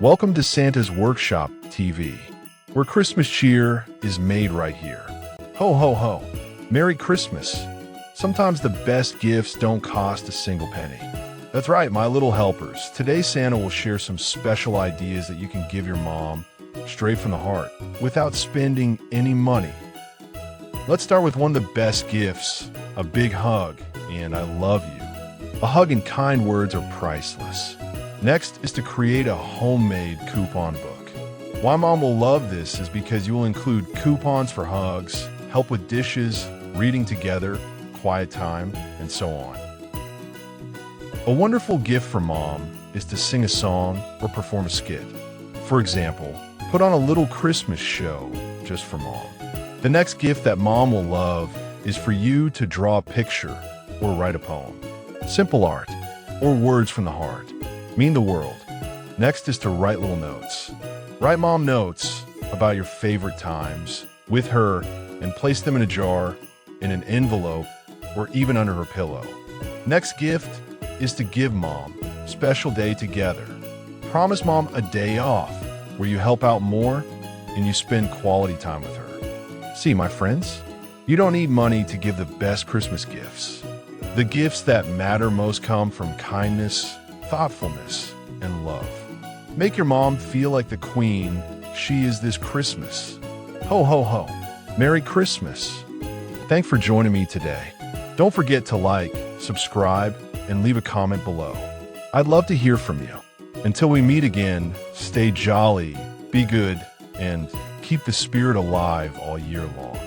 Welcome to Santa's Workshop TV, where Christmas cheer is made right here. Ho, ho, ho. Merry Christmas. Sometimes the best gifts don't cost a single penny. That's right, my little helpers. Today Santa will share some special ideas that you can give your mom straight from the heart without spending any money. Let's start with one of the best gifts, a big hug, and I love you. A hug and kind words are priceless. Next is to create a homemade coupon book. Why mom will love this is because you will include coupons for hugs, help with dishes, reading together, quiet time, and so on. A wonderful gift for mom is to sing a song or perform a skit. For example, put on a little Christmas show just for mom. The next gift that mom will love is for you to draw a picture or write a poem. Simple art or words from the heart mean the world. Next is to write little notes. Write mom notes about your favorite times with her and place them in a jar, in an envelope, or even under her pillow. Next gift is to give mom a special day together. Promise mom a day off where you help out more and you spend quality time with her. See, my friends, you don't need money to give the best Christmas gifts. The gifts that matter most come from kindness, thoughtfulness, and love. Make your mom feel like the queen she is this Christmas. Ho, ho, ho. Merry Christmas. Thanks for joining me today. Don't forget to like, subscribe, and leave a comment below. I'd love to hear from you. Until we meet again, stay jolly, be good, and keep the spirit alive all year long.